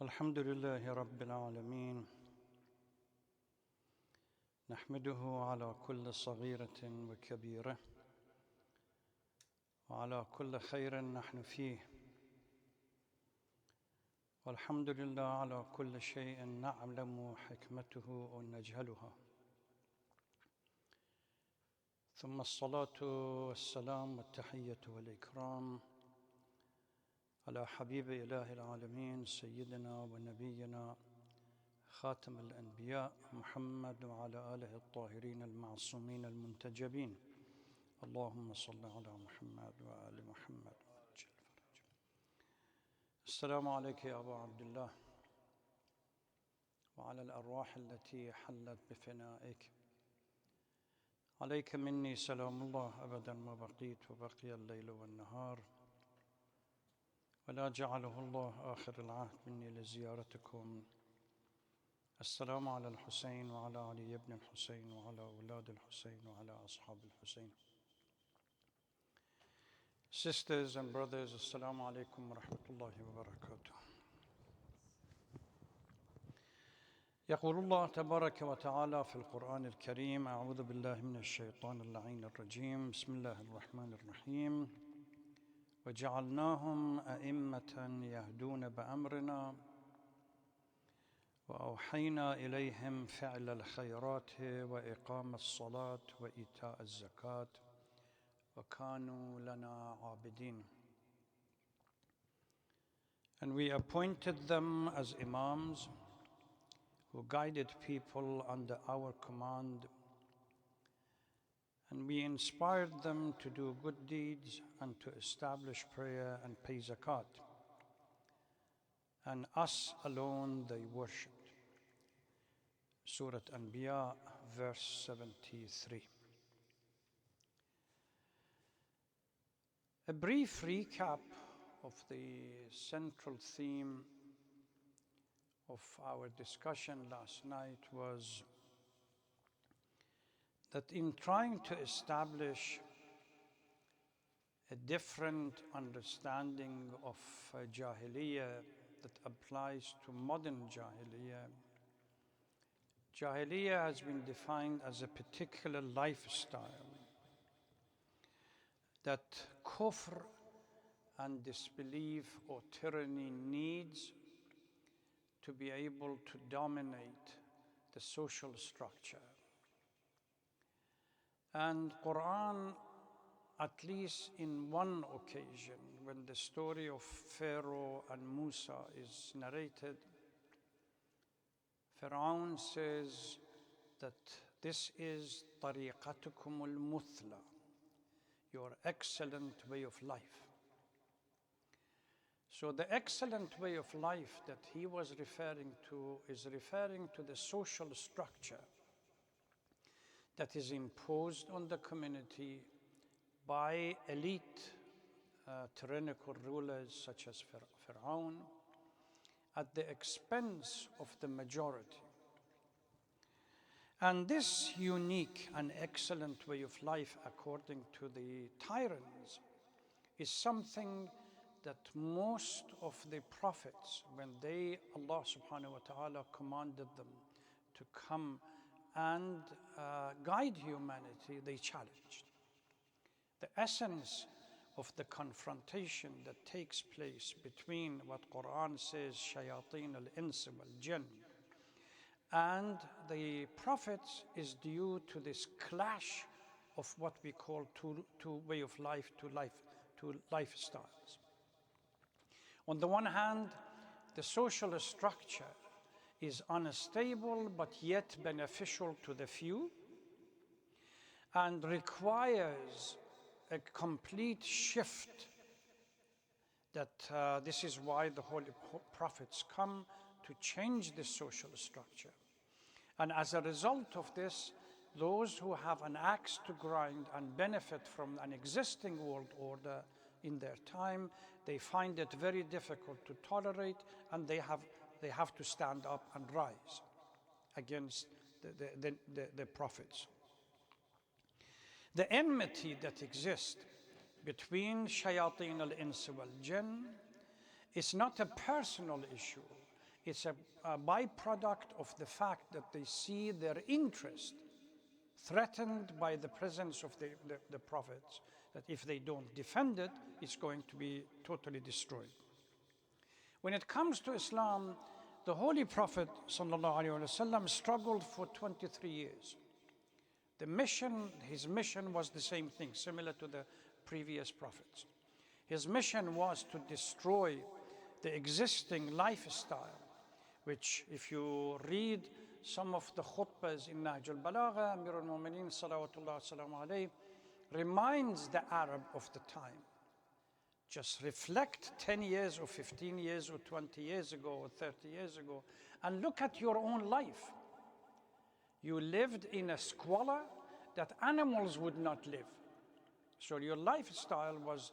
الحمد لله رب العالمين نحمده على كل صغيرة وكبيرة وعلى كل خير نحن فيه والحمد لله على كل شيء نعلم حكمته ونجهلها ثم الصلاة والسلام والتحية والإكرام على حبيب إله العالمين سيدنا ونبينا خاتم الأنبياء محمد وعلى آله الطاهرين المعصومين المنتجبين اللهم صل على محمد وآل محمد وعجل فرج. السلام عليك يا أبا عبد الله وعلى الأرواح التي حلت بفنائك. عليك مني سلام الله أبدا ما بقيت وبقي الليل والنهار، ولا جعله الله آخر العهد مني لزيارتكم. السلام على الحسين وعلى علي بن الحسين وعلى أولاد الحسين وعلى أصحاب الحسين. Sisters and brothers, Assalamu alaikum wa rahmatullahi wa barakatuh. يقول الله تبارك وتعالى في القرآن الكريم: أعوذ بالله من الشيطان اللعين الرجيم، بسم الله الرحمن الرحيم. وجعلناهم أئمة يهدون بأمرنا وأوحينا إليهم فعل الخيرات وإقام الصلاة وإيتاء الزكاة وكانوا لنا عابدين. And we appointed them as imams who guided people under our command, and we inspired them to do good deeds and to establish prayer and pay zakat, and us alone they worshipped. Surah Anbiya, verse 73. A brief recap of the central theme of our discussion last night was that in trying to establish a different understanding of Jahiliya that applies to modern Jahiliya, Jahiliya has been defined as a particular lifestyle that kufr and disbelief or tyranny needs to be able to dominate the social structure. And Quran, at least in one occasion, when the story of Pharaoh and Musa is narrated, Pharaoh says that this is tariqatukum al-muthla, your excellent way of life. So the excellent way of life that he was referring to is referring to the social structure that is imposed on the community by elite tyrannical rulers such as Pharaoh at the expense of the majority. And this unique and excellent way of life, according to the tyrants, is something that most of the prophets, when Allah subhanahu wa ta'ala commanded them to come and guide humanity, they challenged. The essence of the confrontation that takes place between what Quran says, shayateen al-ins wal-jinn, and the prophets is due to this clash of what we call two way of life, two lifestyles. On the one hand, the social structure is unstable but yet beneficial to the few and requires a complete shift. That this is why the holy prophets come to change the social structure. And as a result of this, those who have an axe to grind and benefit from an existing world order in their time, they find it very difficult to tolerate, and they have to stand up and rise against the prophets. The enmity that exists between shayateen al-ins wal-jinn is not a personal issue. It's a byproduct of the fact that they see their interest threatened by the presence of the prophets, that if they don't defend it, it's going to be totally destroyed. When it comes to Islam, the Holy Prophet ﷺ struggled for 23 years. His mission was the same thing, similar to the previous prophets. His mission was to destroy the existing lifestyle, which if you read some of the khutbahs in Nahj al-Balagha, Amir al-Mu'mineen salawatullah salamu alayhi reminds the Arab of the time. Just reflect 10 years or 15 years or 20 years ago or 30 years ago and look at your own life. You lived in a squalor that animals would not live. So your lifestyle was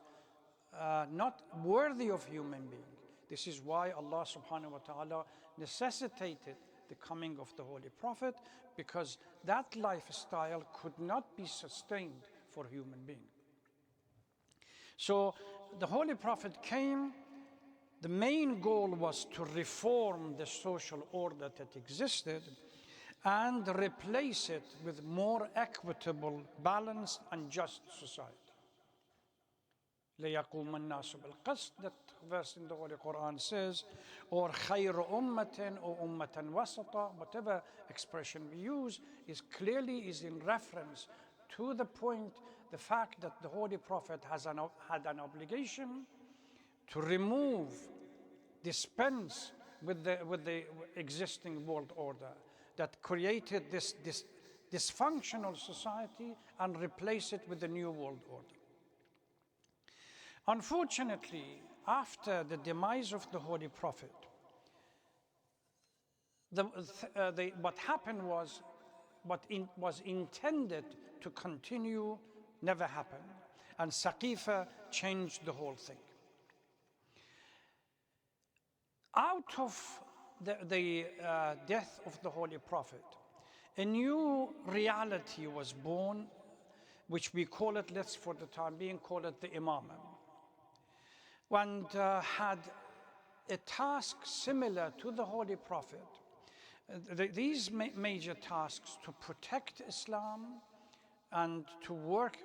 not worthy of human being. This is why Allah subhanahu wa ta'ala necessitated the coming of the Holy Prophet, because that lifestyle could not be sustained for human being. So the Holy Prophet came. The main goal was to reform the social order that existed and replace it with more equitable, balanced, and just society. لَيَقُومَ النَّاسُ بِالْقِسْطِ, that verse in the Holy Quran says, or خَيْرُ أُمَّةٍ or أُمَّةً وَسَطًا, whatever expression we use, is in reference to the point, the fact that the Holy Prophet had an obligation to dispense with the existing world order that created this dysfunctional society and replace it with the new world order. Unfortunately, after the demise of the Holy Prophet, what happened was, what was intended to continue never happened, and Saqifa changed the whole thing. Out of the death of the Holy Prophet, a new reality was born, which we call it, let's for the time being call it the Imamah, and had a task similar to the Holy Prophet. These major tasks to protect Islam and to work,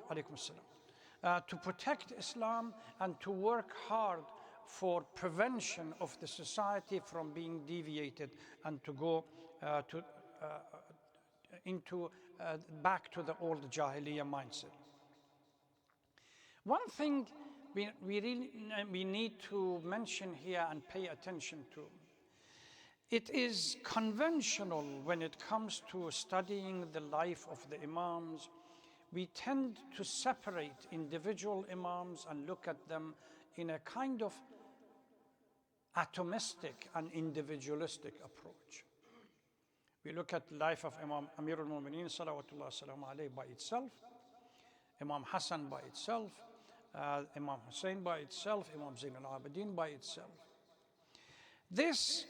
to protect Islam and to work hard for prevention of the society from being deviated and to go back to the old Jahiliya mindset. One thing we need to mention here and pay attention to, it is conventional when it comes to studying the life of the Imams. We tend to separate individual Imams and look at them in a kind of atomistic and individualistic approach. We look at the life of Imam Amir al-Mu'mineen salawatullah salamu alayhi by itself, Imam Hassan by itself, Imam Hussein by itself, Imam Zain al-Abidin by itself. This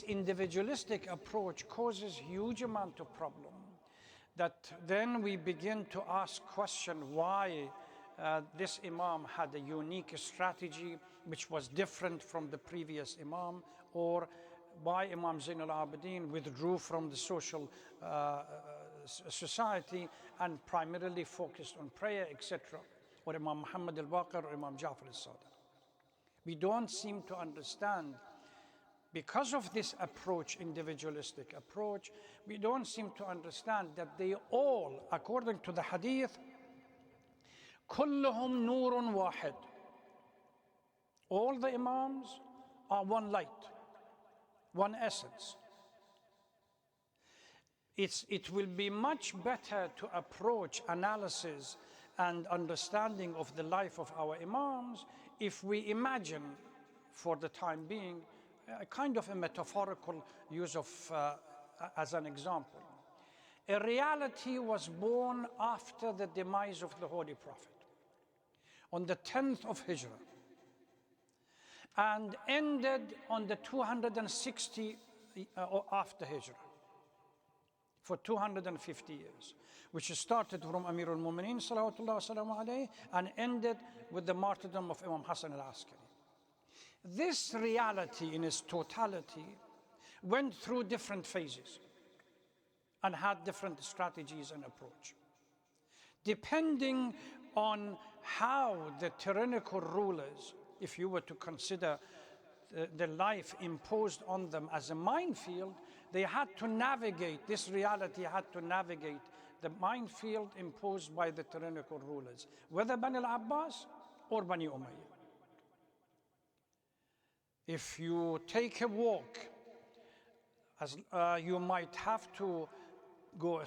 individualistic approach causes huge amount of problem, that then we begin to ask question why this Imam had a unique strategy which was different from the previous Imam, or why Imam Zain al-Abidin withdrew from the social society and primarily focused on prayer, etc., or Imam Muhammad al-Baqir or Imam Ja'far al-Sadiq. We don't seem to understand, because of this approach, individualistic approach, we don't seem to understand that they all, according to the hadith, كلهم نور واحد. All the Imams are one light, one essence. It will be much better to approach analysis and understanding of the life of our Imams if we imagine, for the time being, a kind of a metaphorical use of, as an example. A reality was born after the demise of the Holy Prophet on the 10th of Hijrah and ended on the 260 after Hijrah, for 250 years, which started from Amir al-Mu'mineen salawatullah salamu alayhi and ended with the martyrdom of Imam Hassan al-Askari. This reality in its totality went through different phases and had different strategies and approach. Depending on how the tyrannical rulers, if you were to consider the life imposed on them as a minefield, they had to navigate, this reality had to navigate the minefield imposed by the tyrannical rulers, whether Bani al-Abbas or Bani Umayyah. If you take a walk, you might have to go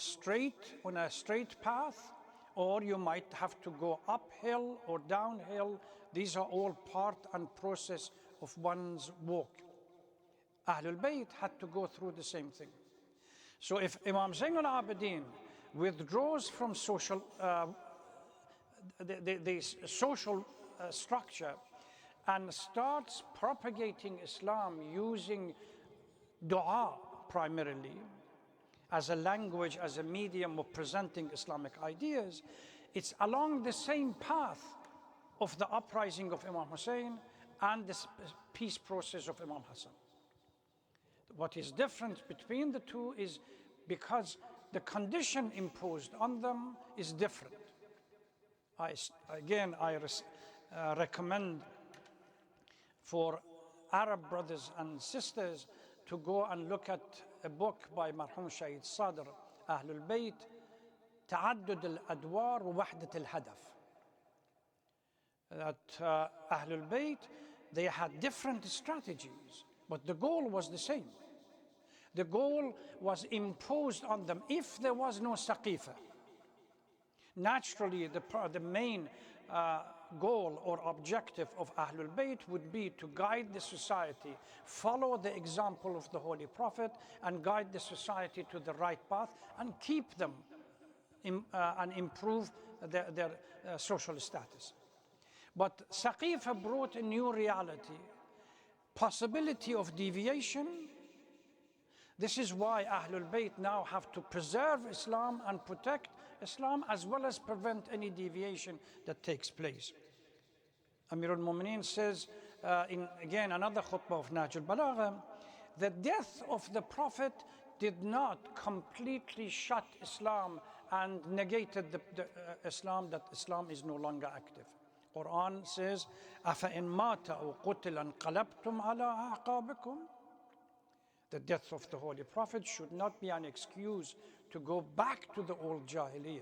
on a straight path, or you might have to go uphill or downhill. These are all part and process of one's walk. Ahlul Bayt had to go through the same thing. So if Imam Zayn al-Abidin withdraws from the social structure and starts propagating Islam using dua primarily as a language, as a medium of presenting Islamic ideas, it's along the same path of the uprising of Imam Hussein and the peace process of Imam Hassan. What is different between the two is because the condition imposed on them is different. I recommend for Arab brothers and sisters to go and look at a book by Marhum Shaykh Sadr, Ahlul Bayt, تعدد الأدوار ووحدة الهدف. That Ahlul Bayt, they had different strategies, but the goal was the same. The goal was imposed on them. If there was no Saqifa, naturally the main goal or objective of Ahlul Bayt would be to guide the society, follow the example of the Holy Prophet, and guide the society to the right path and keep them and improve their social status. But Saqifa brought a new reality, possibility of deviation. This is why Ahlul Bayt now have to preserve Islam and protect Islam, as well as prevent any deviation that takes place. Amir al-Mu'mineen says in again another khutbah of Nahj al-Balagha, the death of the Prophet did not completely shut Islam and negated Islam, that Islam is no longer active. Quran says, أَفَإِن مَاتَ أَوْ قُتِلَ انْقَلَبْتُمْ عَلَىٰ أَعْقَابِكُمْ. The death of the Holy Prophet should not be an excuse to go back to the old Jahiliya.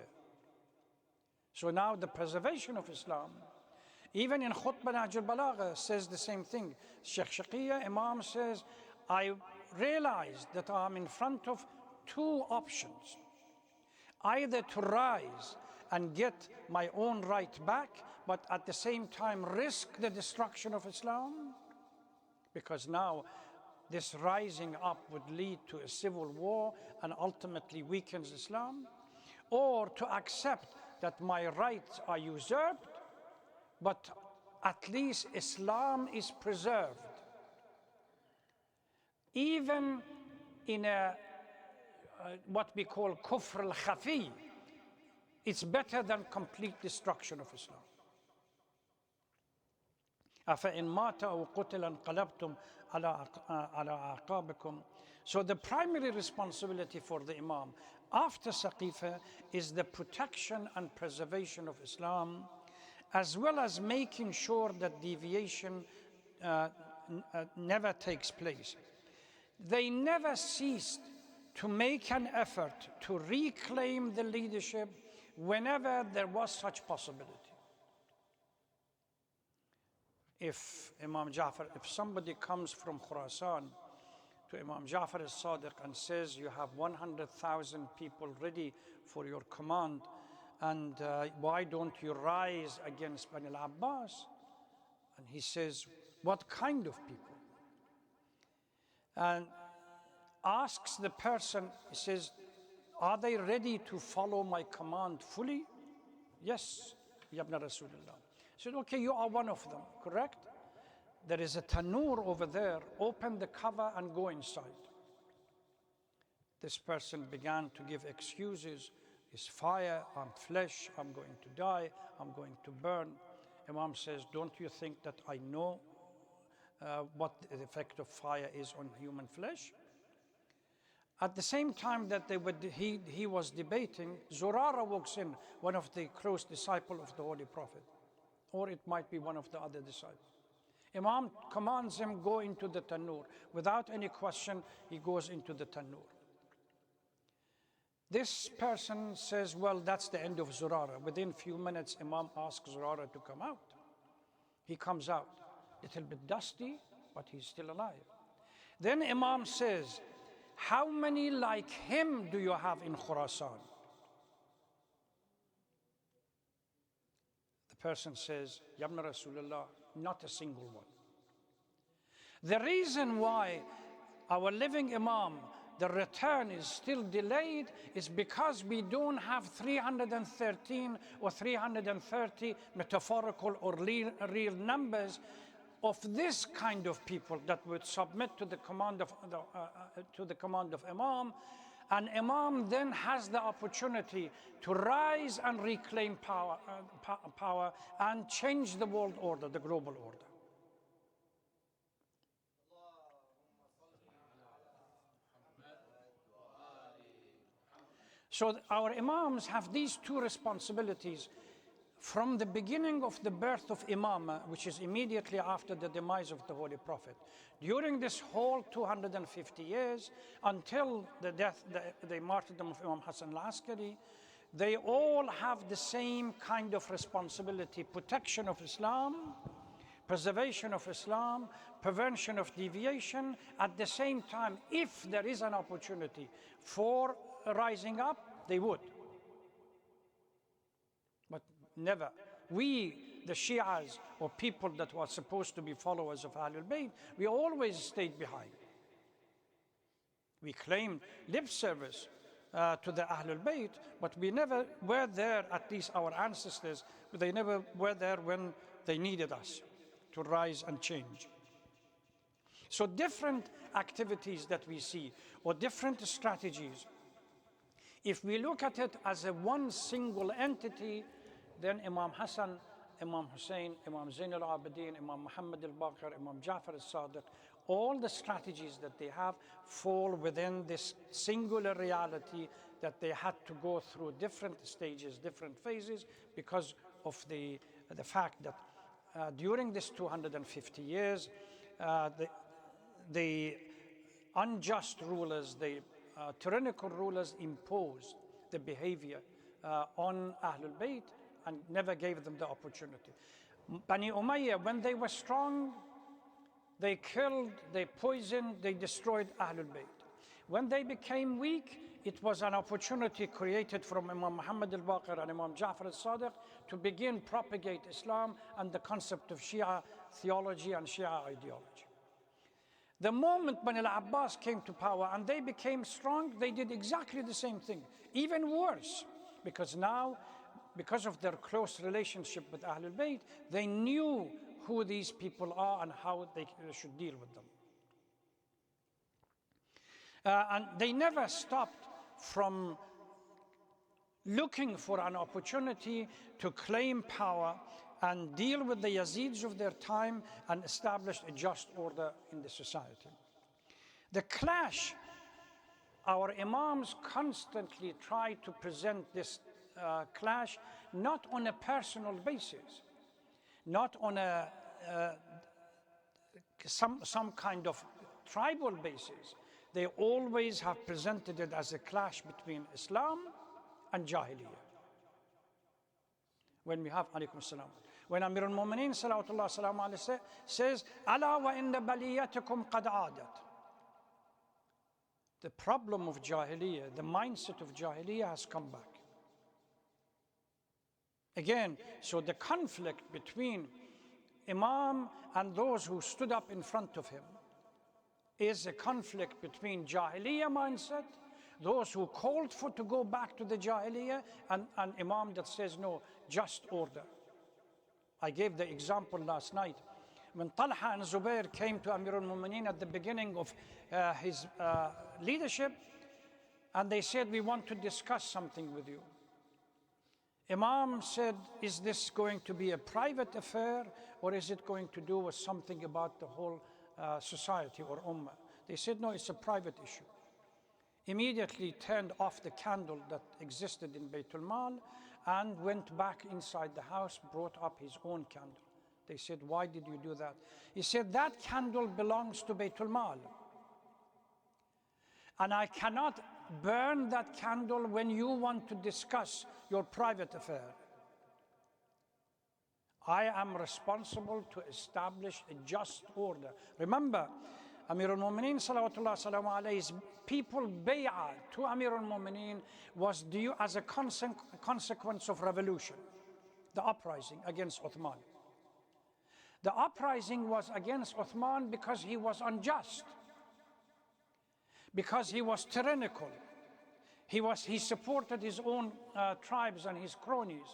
So now the preservation of Islam, even in Khutbah Nahj al-Balagha, says the same thing. Shaykh Shaqiyya, Imam says, I realized that I'm in front of two options. Either to rise and get my own right back, but at the same time risk the destruction of Islam, because now this rising up would lead to a civil war and ultimately weakens Islam, or to accept that my rights are usurped, but at least Islam is preserved. Even in what we call kufr al-khafi, it's better than complete destruction of Islam. أَفَإِن مَاتَ أَوْ قُتِلَ انْقَلَبْتُمْ عَلَىٰ أَعْقَابِكُمْ. So the primary responsibility for the Imam after Saqifa is the protection and preservation of Islam, as well as making sure that deviation never takes place. They never ceased to make an effort to reclaim the leadership whenever there was such possibility. If Imam Ja'far, if somebody comes from Khurasan to Imam Ja'far al-Sadiq and says, you have 100,000 people ready for your command, and why don't you rise against Bani al-Abbas? And he says, what kind of people? And asks the person, he says, are they ready to follow my command fully? Yes, Yabna Rasulullah. He said, okay, you are one of them, correct? There is a tanur over there, open the cover and go inside. This person began to give excuses. It's fire, I'm flesh, I'm going to die, I'm going to burn. Imam says, don't you think that I know what the effect of fire is on human flesh. At the same time that he was debating, Zurara walks in, one of the close disciples of the Holy Prophet, or it might be one of the other disciples. Imam commands him, go into the tanur. Without any question, he goes into the tanur. This person says, well, that's the end of Zurara. Within a few minutes, Imam asks Zurara to come out. He comes out, a little bit dusty, but he's still alive. Then Imam says, how many like him do you have in Khurasan? The person says, Ya Ibn Rasulullah, not a single one. The reason why our living Imam, the return is still delayed, is because we don't have 313 or 330 metaphorical or real numbers of this kind of people that would submit to the command of Imam, and Imam then has the opportunity to rise and reclaim power and change the world order, the global order. So our Imams have these two responsibilities from the beginning of the birth of Imamah, which is immediately after the demise of the Holy Prophet. During this whole 250 years, until the death, the martyrdom of Imam Hassan al-Askari, they all have the same kind of responsibility: protection of Islam, preservation of Islam, prevention of deviation. At the same time, if there is an opportunity for rising up, they would. But never. We, the Shias, or people that were supposed to be followers of Ahlul Bayt, we always stayed behind. We claimed lip service to the Ahlul Bayt, but we never were there, at least our ancestors, they never were there when they needed us to rise and change. So different activities that we see, or different strategies, if we look at it as a one single entity, then Imam Hassan, Imam Hussein, Imam Zain al-Abidin, Imam Muhammad al-Baqir, Imam Ja'far al-Sadiq, all the strategies that they have fall within this singular reality that they had to go through different stages, different phases, because of the fact that during this 250 years, the unjust rulers, the tyrannical rulers imposed the behavior on Ahlul Bayt and never gave them the opportunity. Bani Umayyah, when they were strong, they killed, they poisoned, they destroyed Ahlul Bayt. When they became weak, it was an opportunity created from Imam Muhammad al-Baqir and Imam Ja'far al-Sadiq to begin propagate Islam and the concept of Shia theology and Shia ideology. The moment Bani al-Abbas came to power and they became strong, they did exactly the same thing, even worse, because now, because of their close relationship with Ahlul Bayt, they knew who these people are and how they should deal with them. And they never stopped from looking for an opportunity to claim power and deal with the Yazids of their time and establish a just order in the society. The clash, our Imams constantly try to present this clash not on a personal basis, not on a some kind of tribal basis. They always have presented it as a clash between Islam and Jahiliya. When we have, alaykum salam, when Amir al-Mu'mineen salawatullah salam alayhi says, "Ala wa inna baliyatakum qad aadat." The problem of Jahiliya, the mindset of Jahiliya has come back. Again, so the conflict between Imam and those who stood up in front of him is a conflict between Jahiliya mindset, those who called for to go back to the Jahiliya, and Imam that says no, just order. I gave the example last night. When Talha and Zubair came to Amir al-Mu'mineen at the beginning of his leadership, and they said, we want to discuss something with you. Imam said, is this going to be a private affair, or is it going to do with something about the whole society or ummah? They said, no, it's a private issue. Immediately turned off the candle that existed in Baytul Mal and went back inside the house, brought up his own candle. They said, why did you do that? He said, that candle belongs to Baytul Mal. And I cannot burn that candle when you want to discuss your private affair. I am responsible to establish a just order. Remember, Amir al-Mu'mineen salawatullah salamu alayhi's people bay'ah to Amir al-Mu'mineen was due as a consequence of revolution, the uprising against Uthman. The uprising was against Uthman because he was unjust, because he was tyrannical. He supported his own tribes and his cronies.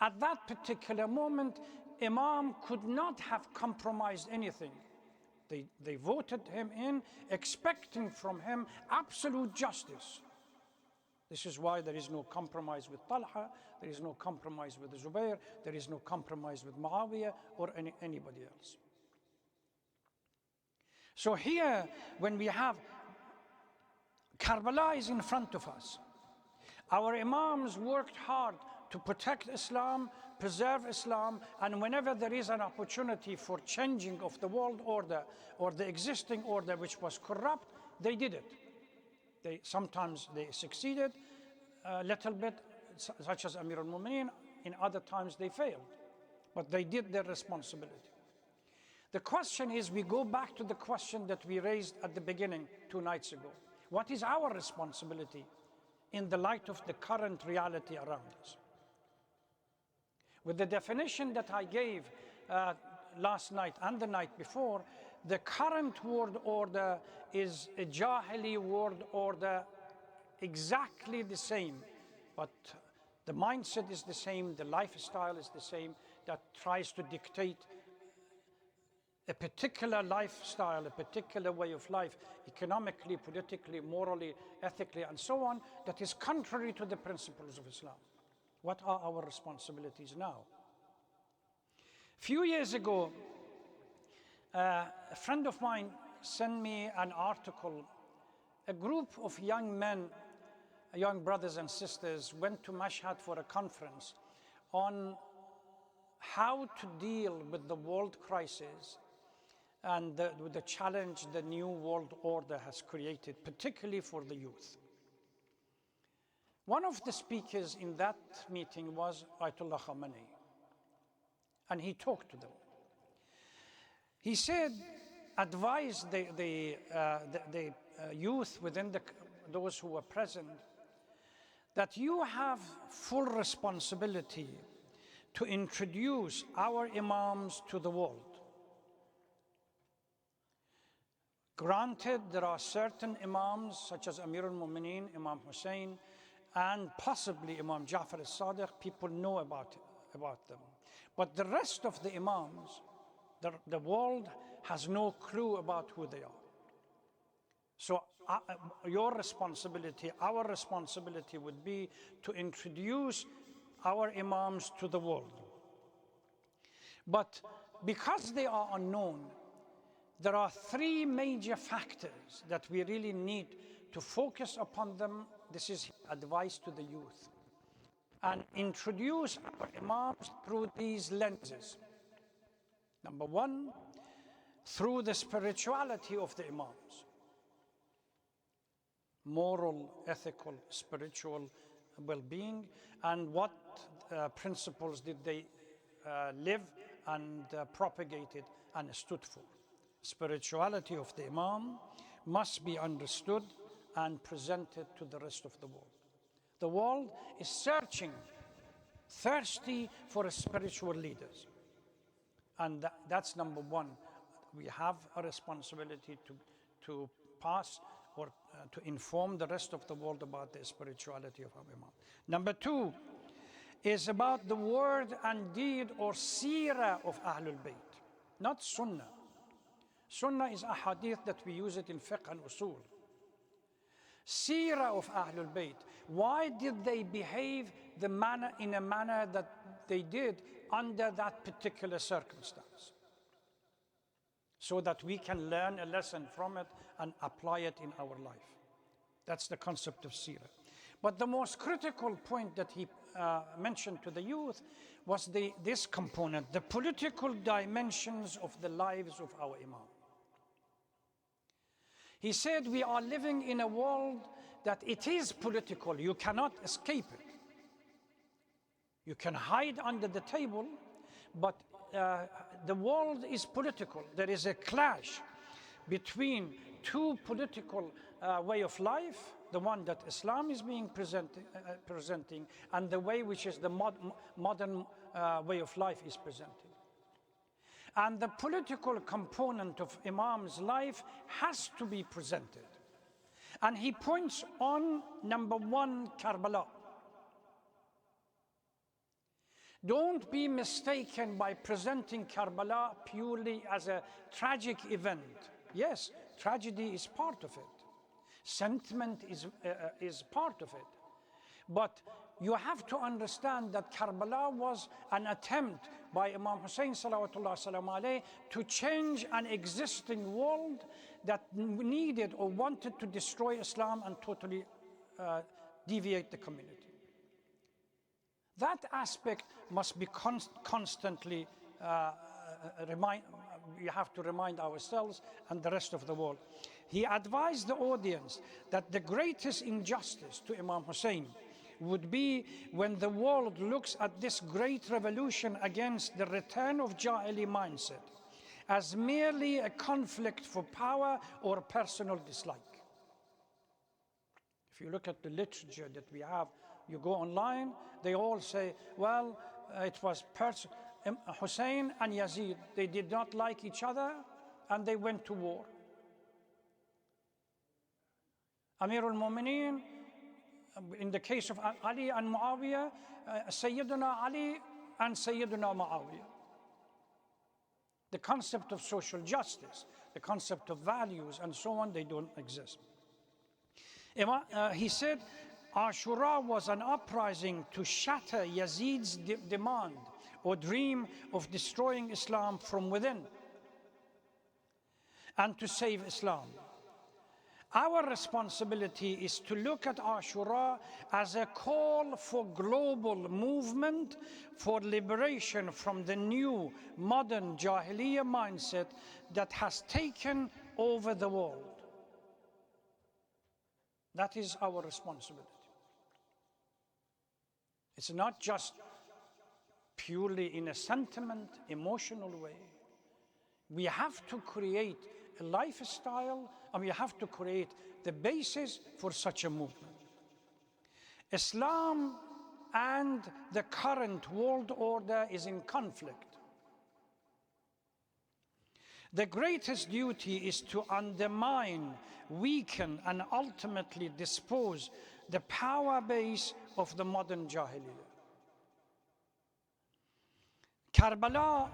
At that particular moment, Imam could not have compromised anything. They voted him in, expecting from him absolute justice. This is why there is no compromise with Talha, there is no compromise with Zubair, there is no compromise with Muawiyah or anybody else. So here, when we have Karbala is in front of us, our Imams worked hard to protect Islam, preserve Islam, and whenever there is an opportunity for changing of the world order or the existing order which was corrupt, they did it. Sometimes they succeeded a little bit, such as Amir al-Mu'mineen. In other times they failed, but they did their responsibility. The question is, we go back to the question that we raised at the beginning 2 nights ago. What is our responsibility in the light of the current reality around us? With the definition that I gave last night and the night before, the current world order is a Jahili world order, exactly the same, but the mindset is the same, the lifestyle is the same, that tries to dictate a particular lifestyle, a particular way of life, economically, politically, morally, ethically, and so on, that is contrary to the principles of Islam. What are our responsibilities now? A few years ago, a friend of mine sent me an article. A group of young men, young brothers and sisters, went to Mashhad for a conference on how to deal with the world crisis and the challenge the new world order has created, particularly for the youth. One of the speakers in that meeting was Ayatollah Khamenei, and he talked to them. He said, advised the youth within those who were present, that you have full responsibility to introduce our Imams to the world. Granted, there are certain Imams, such as Amir al-Mu'mineen, Imam Hussein, and possibly Imam Ja'far al-Sadiq, people know about them. But the rest of the Imams, the world has no clue about who they are. So your responsibility, our responsibility would be to introduce our Imams to the world. But because they are unknown, there are 3 major factors that we really need to focus upon them. This is advice to the youth. And introduce our Imams through these lenses. Number 1, through the spirituality of the Imams. Moral, ethical, spiritual well-being, and what principles did they live and propagated and stood for. Spirituality of the Imam must be understood and presented to the rest of the world. The world is searching, thirsty for spiritual leaders. And that's number 1. We have a responsibility to pass or to inform the rest of the world about the spirituality of our Imam. Number 2 is about the word and deed or seerah of Ahlul Bayt, not Sunnah. Sunnah is a hadith that we use it in fiqh and usul. Seerah of Ahlul Bayt. Why did they behave in a manner that they did under that particular circumstance? So that we can learn a lesson from it and apply it in our life. That's the concept of seerah. But the most critical point that he mentioned to the youth was this component, the political dimensions of the lives of our Imam. He said, we are living in a world that it is political. You cannot escape it. You can hide under the table, but the world is political. There is a clash between two political way of life, the one that Islam is being presenting, and the way which is the modern way of life is presenting. And the political component of Imam's life has to be presented. And he points on number one, Karbala. Don't be mistaken by presenting Karbala purely as a tragic event. Yes, tragedy is part of it. Sentiment is part of it. But you have to understand that Karbala was an attempt by Imam Hussein salawatullah salam alayhi to change an existing world that needed or wanted to destroy Islam and totally deviate the community. That aspect must be constantly we have to remind ourselves and the rest of the world. He advised the audience that the greatest injustice to Imam Hussein would be when the world looks at this great revolution against the return of Jahili mindset as merely a conflict for power or personal dislike. If you look at the literature that we have, you go online, they all say, well, it was Hussein and Yazid, they did not like each other and they went to war. Amir al-Mu'mineen, in the case of Ali and Muawiyah, Sayyiduna Ali and Sayyiduna Muawiyah. The concept of social justice, the concept of values and so on, they don't exist. He said, Ashura was an uprising to shatter Yazid's demand or dream of destroying Islam from within and to save Islam. Our responsibility is to look at Ashura as a call for global movement for liberation from the new modern Jahiliya mindset that has taken over the world. That is our responsibility. It's not just purely in a sentiment, emotional way. We have to create a lifestyle, and we have to create the basis for such a movement. Islam and the current world order is in conflict. The greatest duty is to undermine, weaken, and ultimately dispose the power base of the modern Jahiliyyah. Karbala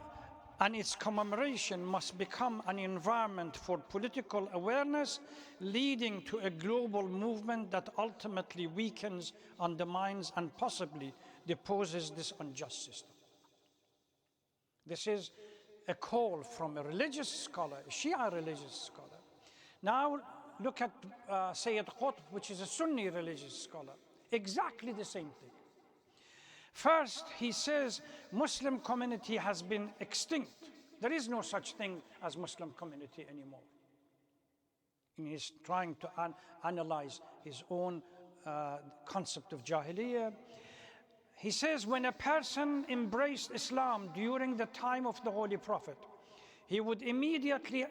and its commemoration must become an environment for political awareness, leading to a global movement that ultimately weakens, undermines, and possibly deposes this unjust system. This is a call from a religious scholar, a Shia religious scholar. Now look at Sayyid Qutb, which is a Sunni religious scholar. Exactly the same thing. First, he says Muslim community has been extinct. There is no such thing as Muslim community anymore. And he's trying to analyze his own concept of Jahiliyyah. He says when a person embraced Islam during the time of the Holy Prophet, he would immediately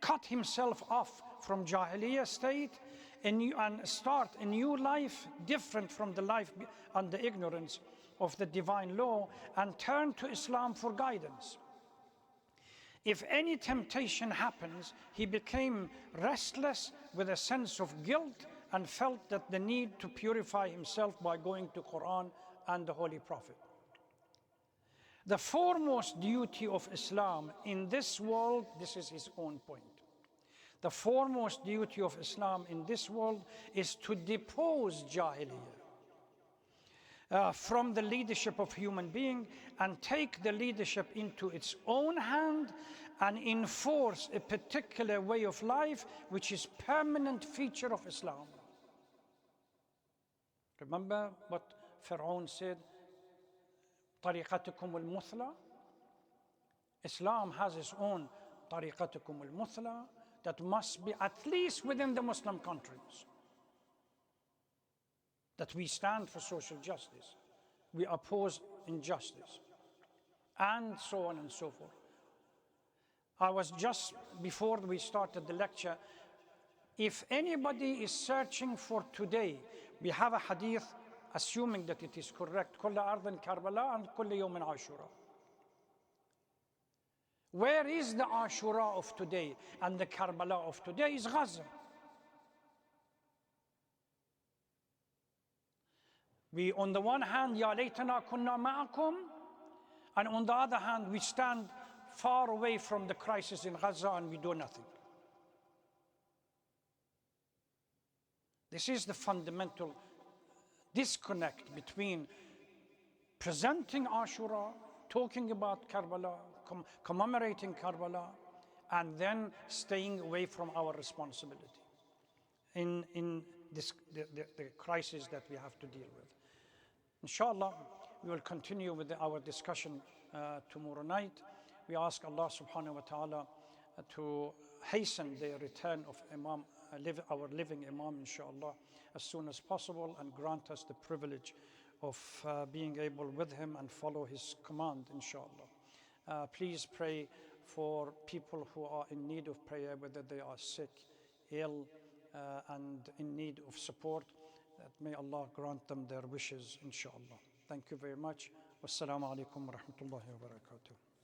cut himself off from Jahiliyyah state and start a new life different from the life and the ignorance of the divine law, and turn to Islam for guidance. If any temptation happens, he became restless with a sense of guilt and felt that the need to purify himself by going to Quran and the Holy Prophet. The foremost duty of Islam in this world, this is his own point. The foremost duty of Islam in this world is to depose Jahiliya from the leadership of human being and take the leadership into its own hand and enforce a particular way of life which is permanent feature of Islam. Remember what Pharaoh said, طريقتكم المثلى. Islam has its own طريقتكم المثلى that must be at least within the Muslim countries. That we stand for social justice, we oppose injustice, and so on and so forth. I was just, before we started the lecture, if anybody is searching for today, we have a hadith, assuming that it is correct, كل أرض كربلاء and كل يوم عاشوراء. Where is the Ashura of today and the Karbala of today is Gaza. We, on the one hand, يا ليتنا كنا معكم, and on the other hand, we stand far away from the crisis in Gaza and we do nothing. This is the fundamental disconnect between presenting Ashura, talking about Karbala, commemorating Karbala, and then staying away from our responsibility in this, the crisis that we have to deal with. Inshallah, we will continue with our discussion tomorrow night. We ask Allah subhanahu wa ta'ala to hasten the return of Imam, our living Imam, inshallah, as soon as possible, and grant us the privilege of being able with him and follow his command, inshallah. Please pray for people who are in need of prayer, whether they are sick, ill, and in need of support, that may Allah grant them their wishes, inshallah. Thank you very much. Wassalamu alaikum wa rahmatullahi wa barakatuh.